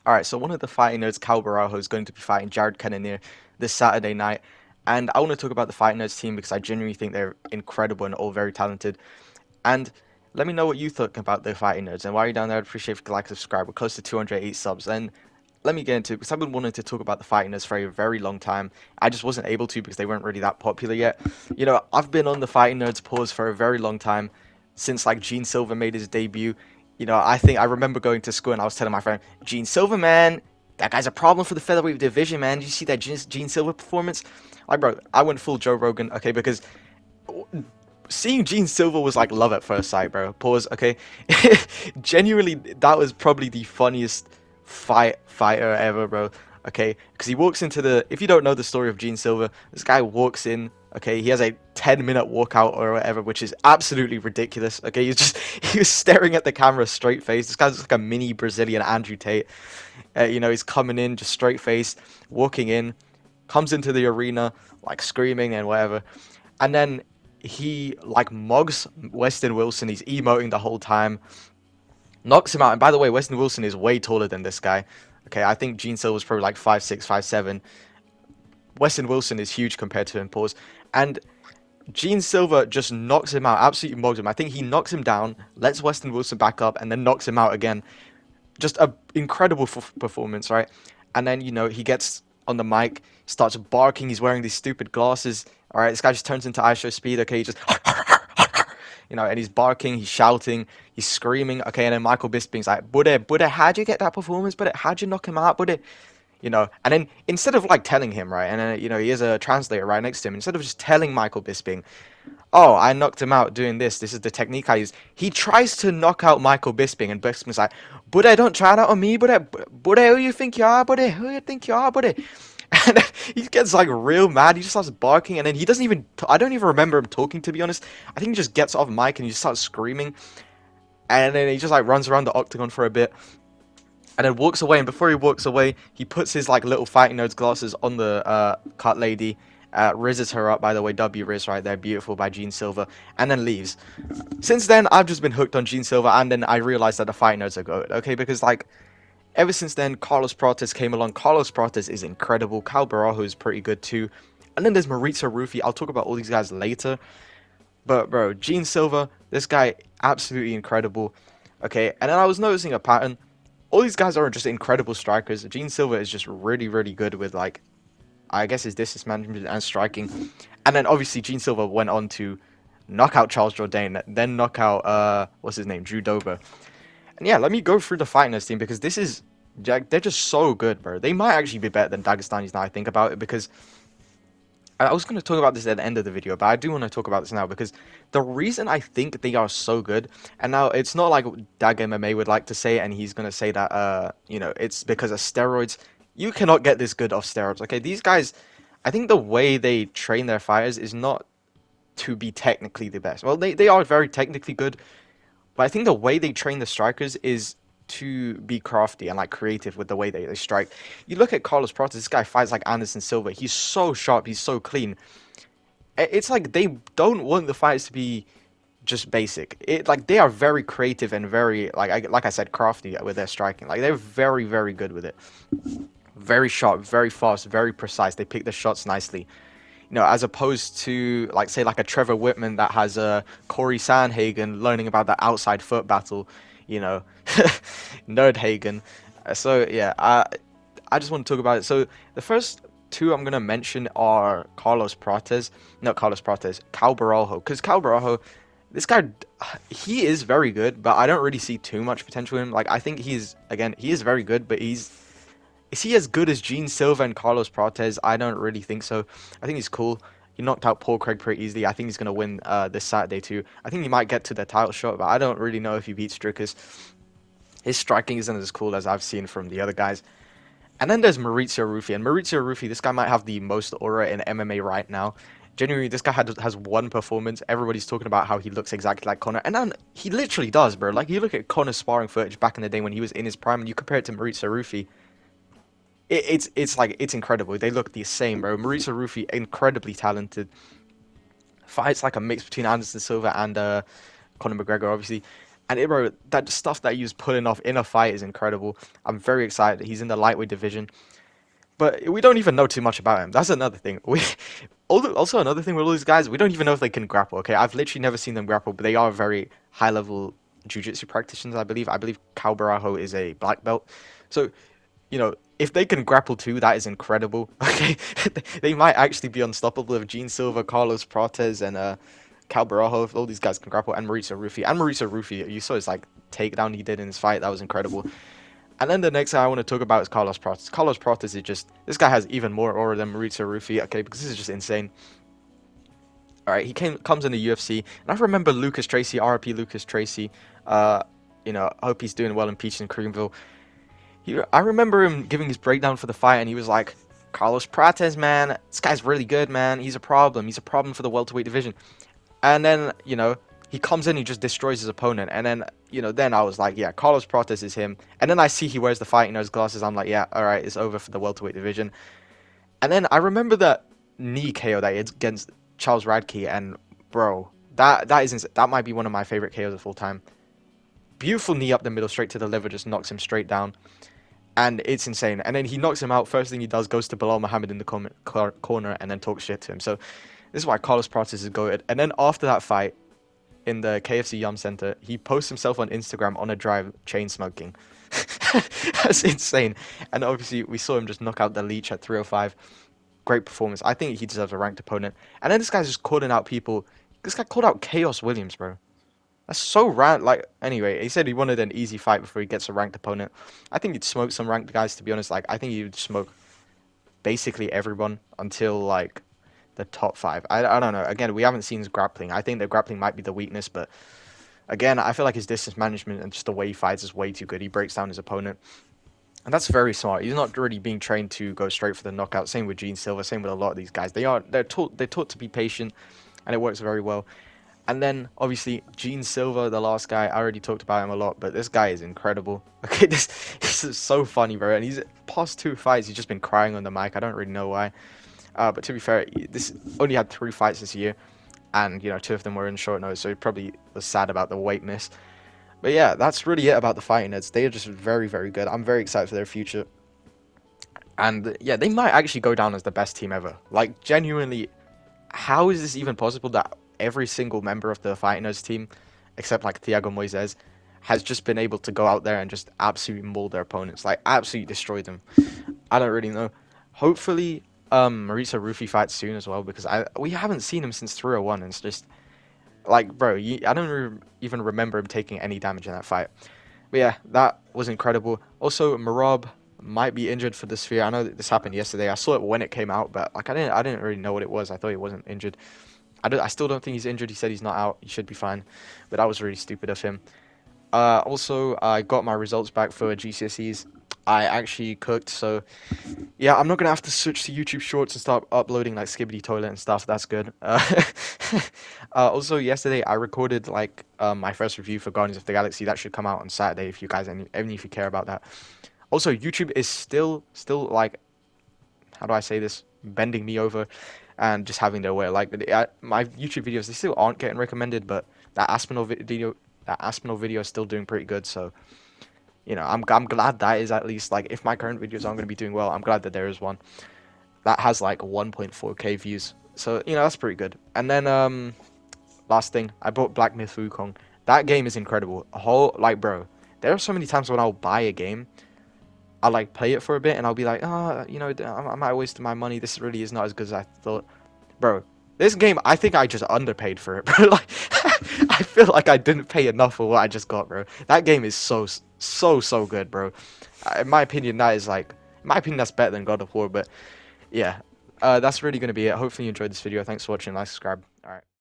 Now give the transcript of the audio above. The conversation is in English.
All right, so one of the fighting nerds, Cal Barajo, is going to be fighting Jared Cannonier this Saturday night. And I want to talk about the fighting nerds team because I genuinely think they're incredible and all very talented. And let me know what you think about the fighting nerds. And while you're down there, I'd appreciate if you could like, subscribe. We're close to 208 subs. And let me get into it because I've been wanting to talk about the fighting nerds for a very long time. I just wasn't able to because they weren't really that popular yet. I've been on the fighting nerds pause for a very long time since like Gene Silva made his debut. I think I remember going to school and I was telling my friend, Gene Silva, man, that guy's a problem for the featherweight division, man. Did you see that Gene Silva performance? Like, bro, I went full Joe Rogan, okay, because seeing Gene Silva was like love at first sight, bro. Pause, okay. Genuinely, that was probably the funniest fighter ever, bro. Okay, because he walks into the. If you don't know the story of Gene Silva, this guy walks in. Okay, he has a 10-minute walkout or whatever, which is absolutely ridiculous. Okay, he was staring at the camera straight face. This guy's like a mini Brazilian Andrew Tate. He's coming in just straight face, walking in, comes into the arena like screaming and whatever, and then he like mugs Weston Wilson. He's emoting the whole time, knocks him out. And by the way, Weston Wilson is way taller than this guy. Okay, I think Gene Silva's probably like 5'6", 5'7". Weston Wilson is huge compared to him. Pause. And Gene Silva just knocks him out, absolutely mugs him. I think he knocks him down, lets Weston Wilson back up, and then knocks him out again. Just a incredible performance, right? And then he gets on the mic, starts barking. He's wearing these stupid glasses. All right, this guy just turns into ISO speed. Okay, he just and he's barking, he's shouting, he's screaming. Okay, and then Michael Bisping's like, Budde, how'd you get that performance? Budde, how'd you knock him out, Budde? And then instead of like telling him, right, and then he has a translator right next to him, instead of just telling Michael Bisping, oh, I knocked him out doing this is the technique I use, he tries to knock out Michael Bisping, and Bisping's like, Budde, don't try that on me, Budde, who you think you are, Budde, who you think you are, Budde? And he gets like real mad. He just starts barking, and then he doesn't even. I don't even remember him talking, to be honest. I think he just gets off mic and he just starts screaming, and then he just like runs around the octagon for a bit, and then walks away. And before he walks away, he puts his like little fighting nerds glasses on the cut lady, rizzes her up. By the way, W Riz right there, beautiful by Gene Silva, and then leaves. Since then, I've just been hooked on Gene Silva, and then I realized that the fighting nerds are good. Okay, because like. Ever since then, Carlos Prates came along. Carlos Prates is incredible. Cal Barajo is pretty good too. And then there's Maurizio Ruffi. I'll talk about all these guys later. But, bro, Gene Silva, this guy, absolutely incredible. Okay, and then I was noticing a pattern. All these guys are just incredible strikers. Gene Silva is just really, really good with, like, I guess his distance management and striking. And then, obviously, Gene Silva went on to knock out Charles Jourdain, then knock out, what's his name, Drew Dober. And yeah, let me go through the fighting team because they're just so good, bro. They might actually be better than Dagestanis now I think about it, because I was going to talk about this at the end of the video, but I do want to talk about this now because the reason I think they are so good, and now it's not like Dag MMA would like to say, and he's going to say that, it's because of steroids. You cannot get this good off steroids, okay? These guys, I think the way they train their fighters is not to be technically the best. Well, they are very technically good, but I think the way they train the strikers is to be crafty and like creative with the way they strike. You look at Carlos Prates, this guy fights like Anderson Silva. He's so sharp, he's so clean. It's like they don't want the fights to be just basic. Like they are very creative and very like I said, crafty with their striking. Like they're very, very good with it. Very sharp, very fast, very precise. They pick the shots nicely. As opposed to, like, say, like a Trevor Whitman that has a Corey Sandhagen learning about the outside foot battle, Nerdhagen. So, yeah, I just want to talk about it. So, the first two I'm going to mention are Cal Barajo. Because Cal Barajo, this guy, he is very good, but I don't really see too much potential in him. Like, I think he is very good, but is he as good as Gene Silva and Carlos Prates? I don't really think so. I think he's cool. He knocked out Paul Craig pretty easily. I think he's going to win this Saturday too. I think he might get to the title shot, but I don't really know if he beats Strickers. His striking isn't as cool as I've seen from the other guys. And then there's Maurizio Ruffi. And Maurizio Ruffi, this guy might have the most aura in MMA right now. Genuinely, this guy has one performance. Everybody's talking about how he looks exactly like Conor. And then he literally does, bro. Like, you look at Conor's sparring footage back in the day when he was in his prime, and you compare it to Maurizio Ruffi. It's incredible. They look the same, bro. Maurizio Ruffi, incredibly talented. Fights like a mix between Anderson Silva and Conor McGregor, obviously. And bro, that stuff that he was pulling off in a fight is incredible. I'm very excited. He's in the lightweight division. But we don't even know too much about him. That's another thing. Also another thing with all these guys, we don't even know if they can grapple. Okay, I've literally never seen them grapple, but they are very high level jiu-jitsu practitioners. I believe. I believe Caio Borralho is a black belt. So if they can grapple too, that is incredible. Okay, they might actually be unstoppable if Gene Silva, Carlos Prates, and Caio Borralho, if all these guys can grapple, and Mauricio Rufy, you saw his like takedown he did in his fight. That was incredible. And then the next guy I want to talk about is Carlos Prates. Carlos Prates is just, this guy has even more aura than Mauricio Rufy, okay, because this is just insane. Alright, comes in the UFC, and I remember Lucas Tracy, RIP Lucas Tracy, hope he's doing well in Peach and Creamville. I remember him giving his breakdown for the fight, and he was like, Carlos Prates, man, this guy's really good, man, he's a problem for the welterweight division. And then, he comes in, he just destroys his opponent, and then, then I was like, yeah, Carlos Prates is him. And then I see he wears the fighting nose glasses, I'm like, yeah, alright, it's over for the welterweight division. And then I remember that knee KO that he had against Charles Radke, and bro, that might be one of my favorite KOs of all time. Beautiful knee up the middle, straight to the liver, just knocks him straight down. And it's insane. And then he knocks him out, first thing he does, goes to Bilal Muhammad in the corner, and then talks shit to him. So this is why Carlos Prates is goated. And then after that fight, in the KFC Yum Center, he posts himself on Instagram on a drive chain smoking. That's insane. And obviously, we saw him just knock out the Leech at 305. Great performance. I think he deserves a ranked opponent. And then this guy's just calling out people. This guy called out Chaos Williams, bro. That's so random. Like, anyway, he said he wanted an easy fight before he gets a ranked opponent. I think he'd smoke some ranked guys, to be honest. Like, I think he would smoke basically everyone until, like, the top 5. I don't know. Again, we haven't seen his grappling. I think the grappling might be the weakness, but again, I feel like his distance management and just the way he fights is way too good. He breaks down his opponent, and that's very smart. He's not really being trained to go straight for the knockout. Same with Gene Silva. Same with a lot of these guys. They're taught to be patient, and it works very well. And then obviously Gene Silva, the last guy, I already talked about him a lot, but this guy is incredible. Okay, this is so funny, bro. And he's past 2 fights, he's just been crying on the mic. I don't really know why. But to be fair, this only had 3 fights this year, and 2 of them were in short notice, so he probably was sad about the weight miss. But yeah, that's really it about the fighting Neds. They are just very, very good. I'm very excited for their future. And yeah, they might actually go down as the best team ever. Like, genuinely, how is this even possible that every single member of the fighting Neds team, except like Thiago Moises, has just been able to go out there and just absolutely maul their opponents, like absolutely destroy them? I don't really know. Hopefully Mauricio Rufy fights soon as well, because we haven't seen him since 301, and it's just like, bro, I don't even remember him taking any damage in that fight. But yeah, that was incredible. Also, Merab might be injured for the Sphere. I know that this happened yesterday. I saw it when it came out, but like I didn't really know what it was. I thought he wasn't injured. I still don't think he's injured. He said he's not out. He should be fine. But that was really stupid of him. Also, I got my results back for GCSEs. I actually cooked, so yeah, I'm not gonna have to switch to YouTube Shorts and start uploading like Skibbity Toilet and stuff. That's good. Also, yesterday I recorded like my first review for Guardians of the Galaxy. That should come out on Saturday if you guys, even if you care about that. Also, YouTube is still like, how do I say this? Bending me over and just having their way. Like my YouTube videos, they still aren't getting recommended, but that Aspinall video is still doing pretty good. So I'm glad that is at least, like, if my current videos aren't going to be doing well, I'm glad that there is one that has like 1.4k views. So that's pretty good. And then last thing, I bought Black Myth Wukong. That game is incredible. Bro, there are so many times when I'll buy a game, I'll like play it for a bit, and I'll be like, I might waste my money. This really is not as good as I thought. Bro, this game, I think I just underpaid for it, bro. Like, I feel like I didn't pay enough for what I just got, bro. That game is so good, bro. In my opinion, that's better than God of War. But yeah, that's really gonna be it. Hopefully you enjoyed this video. Thanks for watching. Like, subscribe. All right.